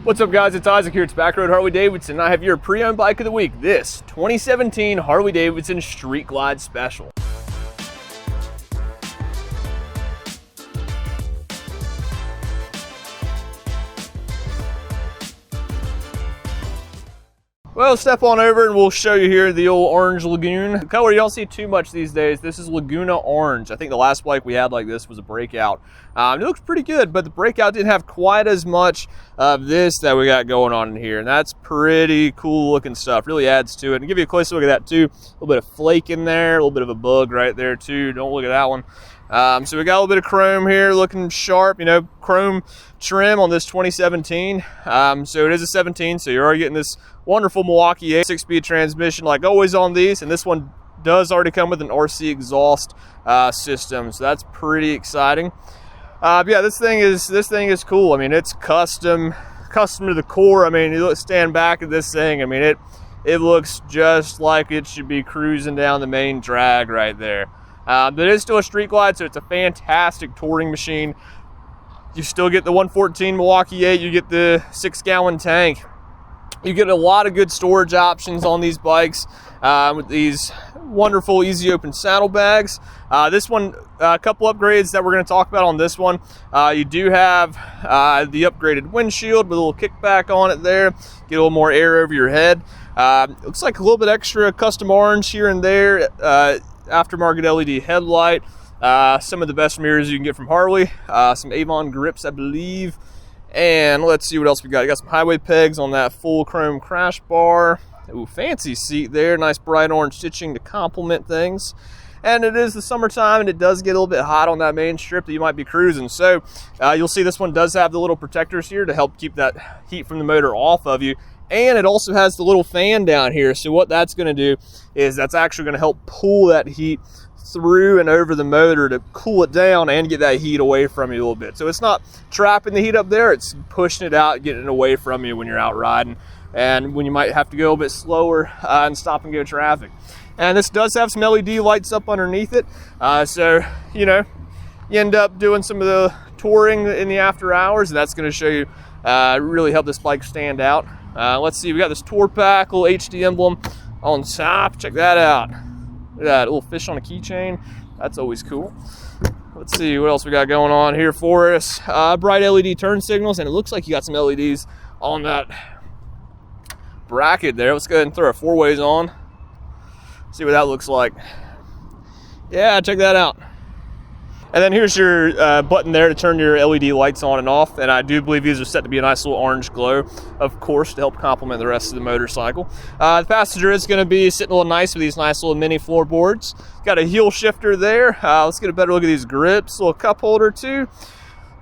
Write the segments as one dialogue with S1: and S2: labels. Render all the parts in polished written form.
S1: What's up, guys? It's Isaac here. It's Backroad Harley-Davidson. I have your pre-owned bike of the week, this 2017 Harley-Davidson Street Glide Special. Well, step on over and we'll show you here the old orange Lagoon. The color you don't see too much these days. This is Laguna Orange. I think the last bike we had like this was a Breakout. It looks pretty good, but the Breakout didn't have quite as much of this that we got going on in here. And that's pretty cool looking stuff. Really adds to it. And give you a close look at that too. A little bit of flake in there, a little bit of a bug right there too. Don't look at that one. So we got a little bit of chrome here looking sharp, you know, chrome trim on this 2017. So it is a 17, so you're already getting this wonderful Milwaukee 6-speed transmission like always on these, and this one does already come with an RC exhaust system, so that's pretty exciting. But yeah, this thing is cool. I mean, it's custom to the core. I mean, you stand back at this thing, I mean, it looks just like it should be cruising down the main drag right there. But it is still a street glide, so it's a fantastic touring machine. You still get the 114 Milwaukee 8, you get the 6-gallon tank. You get a lot of good storage options on these bikes with these wonderful easy open saddlebags. This one, a couple upgrades that we're going to talk about on this one. You do have the upgraded windshield with a little kickback on it there. Get a little more air over your head. Looks like a little bit extra custom orange here and there. Aftermarket LED headlight. Some of the best mirrors you can get from Harley. Some Avon grips, I believe. And let's see what else we got. You got some highway pegs on that full chrome crash bar. Ooh, fancy seat there. Nice bright orange stitching to complement things. And it is the summertime, and it does get a little bit hot on that main strip that you might be cruising. So you'll see this one does have the little protectors here to help keep that heat from the motor off of you. And it also has the little fan down here. So what that's going to do is that's actually going to help pull that heat through and over the motor to cool it down and get that heat away from you a little bit. So it's not trapping the heat up there, it's pushing it out, getting it away from you when you're out riding and when you might have to go a bit slower and stop and go traffic. And this does have some LED lights up underneath it. So, you know, you end up doing some of the touring in the after hours, and that's going to show you really help this bike stand out. Let's see, we got this tour pack, little HD emblem on top. Check that out. Look at that little fish on a keychain. That's always cool. Let's see what else we got going on here for us. Bright LED turn signals, and it looks like you got some LEDs on that bracket there. Let's go ahead and throw our 4-ways on. See what that looks like. Yeah, check that out. And then here's your button there to turn your LED lights on and off. And I do believe these are set to be a nice little orange glow, of course, to help complement the rest of the motorcycle. The passenger is going to be sitting a little nice with these nice little mini floorboards. Got a heel shifter there. Let's get a better look at these grips. Little cup holder too.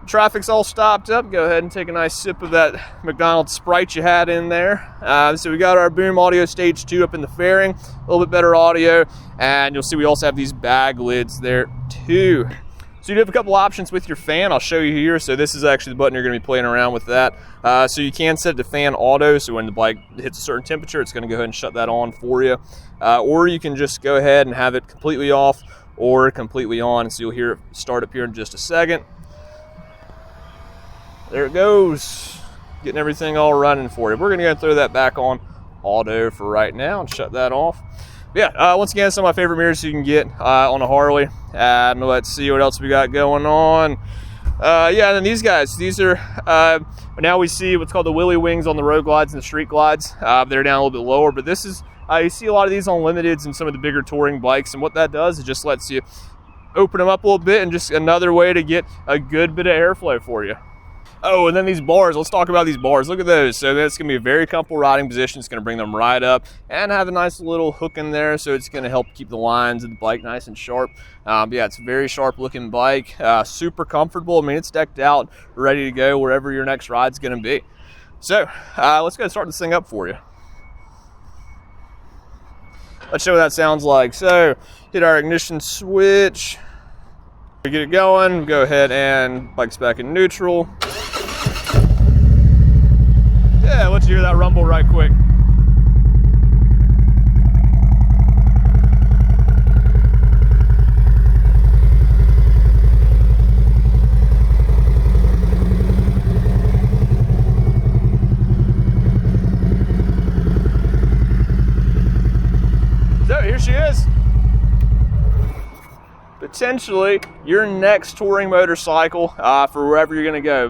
S1: Traffic's all stopped up. Go ahead and take a nice sip of that McDonald's Sprite you had in there. So we got our Boom Audio Stage 2 up in the fairing. A little bit better audio. And you'll see we also have these bag lids there too. So you do have a couple options with your fan. I'll show you here. So this is actually the button you're going to be playing around with that. So you can set it to fan auto. So when the bike hits a certain temperature, it's going to go ahead and shut that on for you. Or you can just go ahead and have it completely off or completely on. So you'll hear it start up here in just a second. There it goes. Getting everything all running for you. We're going to go and throw that back on auto for right now and shut that off. Yeah, once again, some of my favorite mirrors you can get on a Harley. And let's see what else we got going on. Yeah, and then these guys, these are, now we see what's called the Willy Wings on the road glides and the street glides. They're down a little bit lower, but this is, you see a lot of these on limiteds and some of the bigger touring bikes. And what that does is just lets you open them up a little bit and just another way to get a good bit of airflow for you. Oh, and then these bars. Let's talk about these bars. Look at those. So that's going to be a very comfortable riding position. It's going to bring them right up and have a nice little hook in there. So it's going to help keep the lines of the bike nice and sharp. Yeah, it's a very sharp looking bike. Super comfortable. I mean, it's decked out, ready to go wherever your next ride's going to be. So let's go start this thing up for you. Let's show what that sounds like. So hit our ignition switch. We get it going. Go ahead and bike's back in neutral. Yeah, let's hear that rumble right quick. potentially your next touring motorcycle for wherever you're going to go.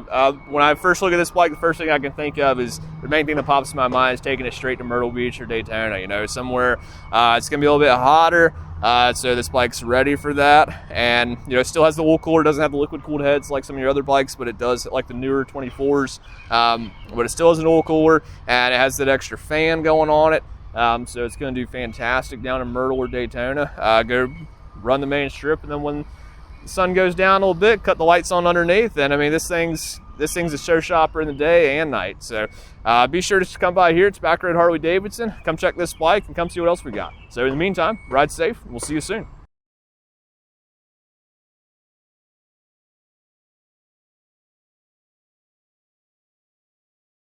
S1: When I first look at this bike, the first thing I can think of is the main thing that pops in my mind is taking it straight to Myrtle Beach or Daytona, you know, somewhere it's going to be a little bit hotter. So this bike's ready for that, and you know, it still has the wool cooler. It doesn't have the liquid cooled heads like some of your other bikes, but it does, like the newer 24s. But it still has an oil cooler, and it has that extra fan going on it. So it's going to do fantastic down in Myrtle or Daytona. Go run the main strip, and then when the sun goes down a little bit, cut the lights on underneath, and I mean, this thing's a showstopper in the day and night. So be sure to come by here. It's Back Road Harley-Davidson. Come check this bike and come see what else we got. So in the meantime, ride safe, and we'll see you soon.